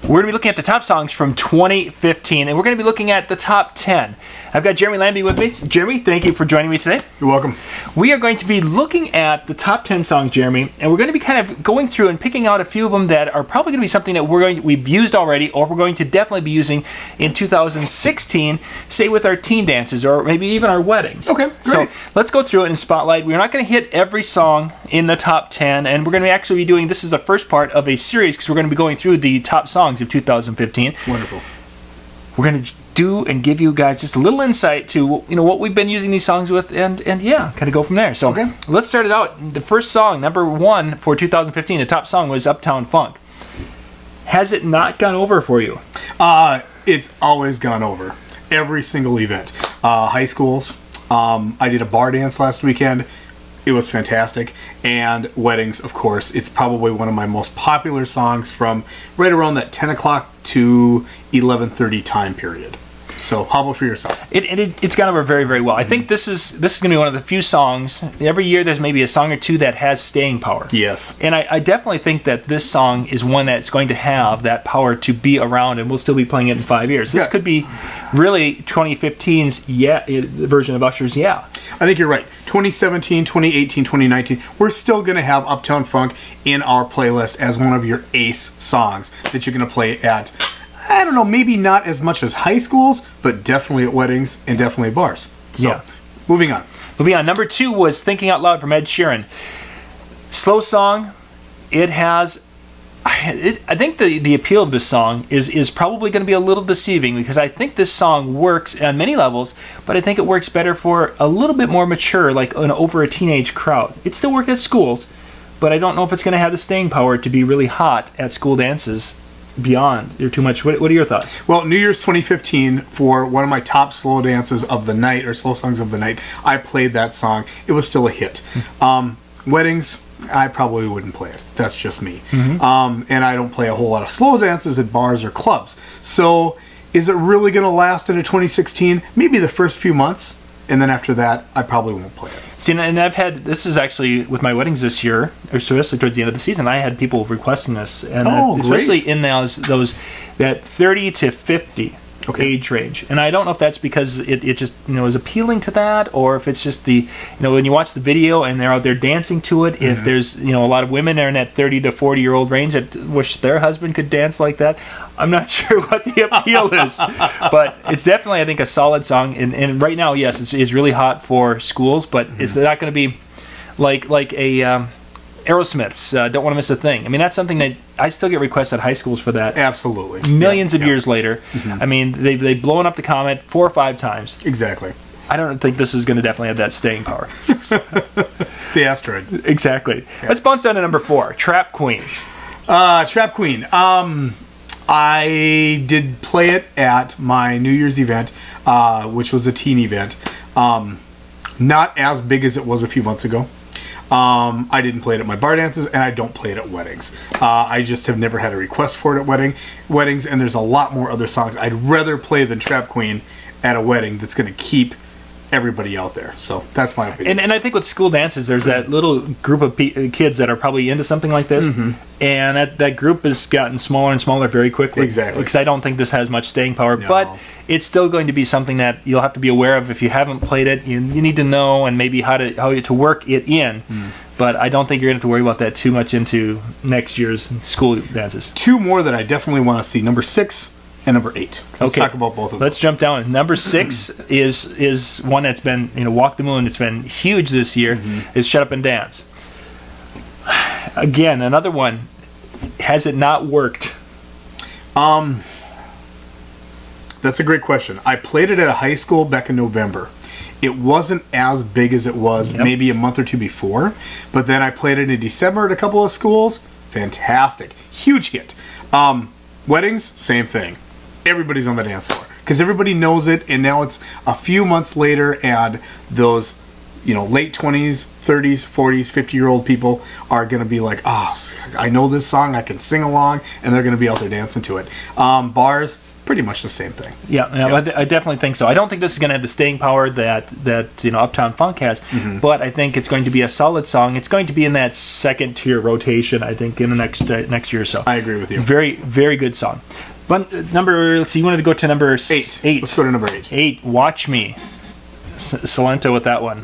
We're going to be looking at the top songs from 2015, and we're going to be looking at the top 10. I've got Jeremy Landby with me. Jeremy, thank you for joining me today. You're welcome. We are going to be looking at the top 10 songs, Jeremy, and we're going to be kind of going through and picking out a few of them that are probably going to be something that we've used already, or we're going to definitely be using in 2016, say with our teen dances, or maybe even our weddings. Okay, great. So let's go through it in Spotlight. We're not going to hit every song in the top 10, and we're going to actually be doing, this is the first part of a series, because we're going to be going through the top songs of 2015. Wonderful. We're going to do and give you guys just a little insight to what we've been using these songs with, and yeah, kind of go from there. So okay, let's start it out. The first song, number 1 for 2015, the top song was Uptown Funk. Has it not gone over for you? It's always gone over. Every single event. High schools. I did a bar dance last weekend. It was fantastic. And weddings, of course. It's probably one of my most popular songs from right around that 10 o'clock to 11:30 time period. So, how about for yourself? It's gone over very, very well. I think this is going to be one of the few songs. Every year there's maybe a song or two that has staying power. Yes. And I definitely think that this song is one that's going to have that power to be around, and we'll still be playing it in 5 years. This could be really 2015's version of Usher's Yeah. I think you're right. 2017, 2018, 2019, we're still going to have Uptown Funk in our playlist as one of your ace songs that you're going to play at, I don't know, maybe not as much as high schools, but definitely at weddings and definitely at bars. So, yeah. Moving on. Moving on. Number 2 was Thinking Out Loud from Ed Sheeran. Slow song. It has... I think the appeal of this song is probably going to be a little deceiving, because I think this song works on many levels, but I think it works better for a little bit more mature, like over a teenage crowd. It still works at schools, but I don't know if it's going to have the staying power to be really hot at school dances beyond. You're too much. What are your thoughts? Well, New Year's 2015, for one of my top slow dances of the night, or slow songs of the night, I played that song. It was still a hit. Weddings, I probably wouldn't play it. That's just me. And I don't play a whole lot of slow dances at bars or clubs. So, is it really going to last into 2016? Maybe the first few months, and then after that, I probably won't play it. See, and I've had, this is actually with my weddings this year, or especially towards the end of the season, I had people requesting this, and especially in those that 30 to 50 age range. And I don't know if that's because it just is appealing to that, or if it's just the when you watch the video and they're out there dancing to it. If there's a lot of women are in that 30 to 40-year-old range that wish their husband could dance like that. I'm not sure what the appeal is, but it's definitely, I think, a solid song. And right now, yes, it's really hot for schools, but it's not going to be like a Aerosmith's Don't Want to Miss a Thing. I mean, that's something that I still get requests at high schools for that. Absolutely. Millions of years later. I mean, they've blown up the comet 4 or 5 times. Exactly. I don't think this is going to definitely have that staying power. The asteroid. Exactly. Yeah. Let's bounce down to number 4, Trap Queen. Trap Queen. I did play it at my New Year's event, which was a teen event. Not as big as it was a few months ago. I didn't play it at my bar dances, and I don't play it at weddings. I just have never had a request for it at weddings, and there's a lot more other songs I'd rather play than Trap Queen at a wedding that's going to keep everybody out there. So that's my opinion. And I think with school dances, there's that little group of kids that are probably into something like this, and that group has gotten smaller and smaller very quickly. Exactly. Because I don't think this has much staying power, but it's still going to be something that you'll have to be aware of if you haven't played it. You need to know, and maybe how to work it in. But I don't think you're going to have to worry about that too much into next year's school dances. 2 more that I definitely want to see. Number 6 and number 8. Let's talk about both of them. Let's jump down. Number 6 is one that's been, Walk the Moon. It's been huge this year. Is Shut Up and Dance. Again, another one. Has it not worked? That's a great question. I played it at a high school back in November. It wasn't as big as it was maybe a month or 2 before, but then I played it in December at a couple of schools. Fantastic. Huge hit. Weddings, same thing. Everybody's on the dance floor because everybody knows it, and now it's a few months later, and those late 20s, 30s, 40s, 50-year-old people are going to be like, oh, I know this song, I can sing along, and they're going to be out there dancing to it. Bars, pretty much the same thing. Yeah, I definitely think so. I don't think this is going to have the staying power that Uptown Funk has, but I think it's going to be a solid song. It's going to be in that second tier rotation, I think, in the next year or so. I agree with you. Very, very good song. But let's see, you wanted to go to number 8. Let's go to number 8. 8, Watch Me Silento with that one.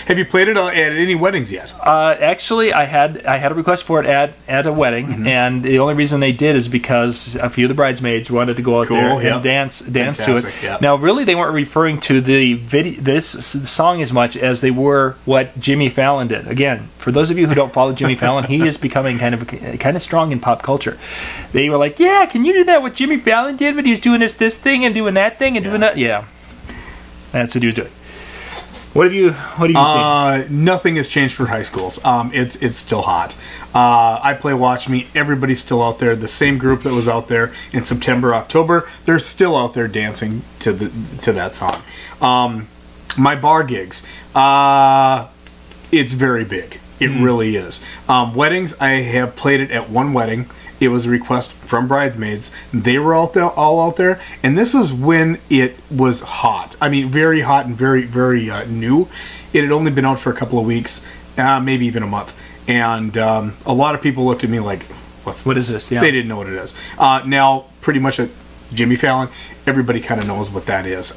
Have you played it at any weddings yet? Actually, I had a request for it at a wedding, and the only reason they did is because a few of the bridesmaids wanted to go out there and dance to it. Yep. Now, really, they weren't referring to this song as much as they were what Jimmy Fallon did. Again, for those of you who don't follow Jimmy Fallon, he is becoming kind of strong in pop culture. They were like, "Yeah, can you do that? What Jimmy Fallon did when he was doing this thing and doing that thing and doing that?" Yeah. That's what he was doing. What have you seen? Nothing has changed for high schools. It's still hot. I play Watch Me. Everybody's still out there. The same group that was out there in September, October, they're still out there dancing to that song. My bar gigs, it's very big. It really is. Weddings, I have played it at one wedding. It was a request from bridesmaids. They were all out there, and this was when it was hot. I mean, very hot and very, very new. It had only been out for a couple of weeks, maybe even a month. And a lot of people looked at me like, "What is this?" Yeah. They didn't know what it is. Now, pretty much at Jimmy Fallon, everybody kind of knows what that is.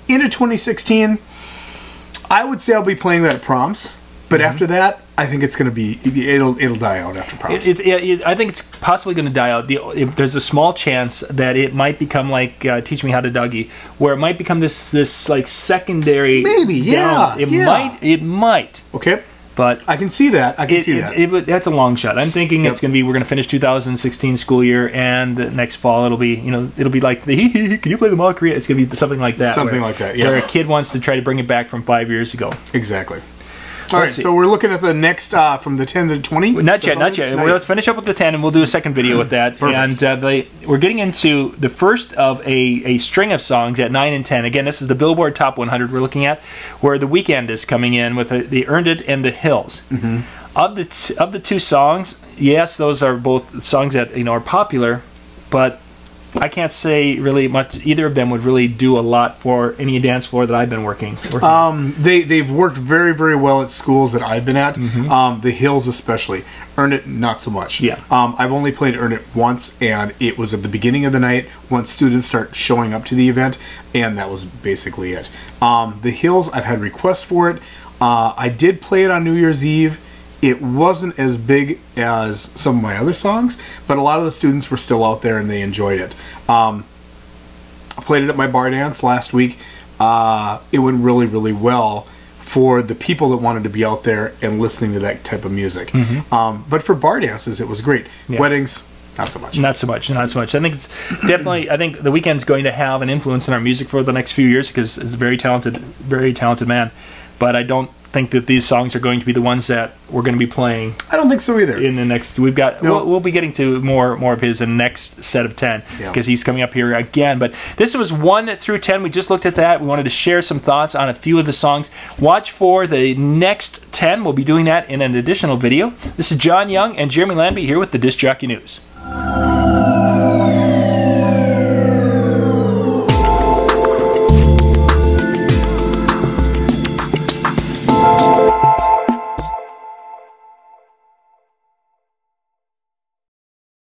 Into 2016, I would say I'll be playing that at proms. But after that, I think it's going to be it'll die out after proms. I think it's possibly going to die out. There's a small chance that it might become like Teach Me How to Dougie, where it might become this like secondary. Maybe, yeah. It might. Okay. But I can see that. That's a long shot. I'm thinking it's going to be we're going to finish 2016 school year, and the next fall it'll be like can you play the Mockery? It's going to be something like that. Something like that. Yeah. Where a kid wants to try to bring it back from 5 years ago. Exactly. All right, so we're looking at the next from the 10 to the 20. Not yet. Let's finish up with the 10, and we'll do a second video with that. Perfect. And we're getting into the first of a string of songs at 9 and 10. Again, this is the Billboard Top 100 we're looking at, where The Weeknd is coming in with the Earned It and the Hills. Of the two songs, yes, those are both songs that are popular, but I can't say really much. Either of them would really do a lot for any dance floor that I've been working. They've worked very, very well at schools that I've been at. The Hills especially. Earned It, not so much. Yeah. I've only played Earned It once, and it was at the beginning of the night once students start showing up to the event, and that was basically it. The Hills, I've had requests for it. I did play it on New Year's Eve. It wasn't as big as some of my other songs, but a lot of the students were still out there and they enjoyed it. I played it at my bar dance last week. It went really, really well for the people that wanted to be out there and listening to that type of music. But for bar dances, it was great. Yeah. Weddings, not so much. Not so much. I think it's definitely. I think The Weeknd's going to have an influence in our music for the next few years because it's a very talented man. But I don't think that these songs are going to be the ones that we're going to be playing. I don't think so either. In the next, we'll be getting to more of his in the next set of 10 because he's coming up here again. But this was 1 through 10. We just looked at that. We wanted to share some thoughts on a few of the songs. Watch for the next 10. We'll be doing that in an additional video. This is John Young and Jeremy Landby here with the Disc Jockey News.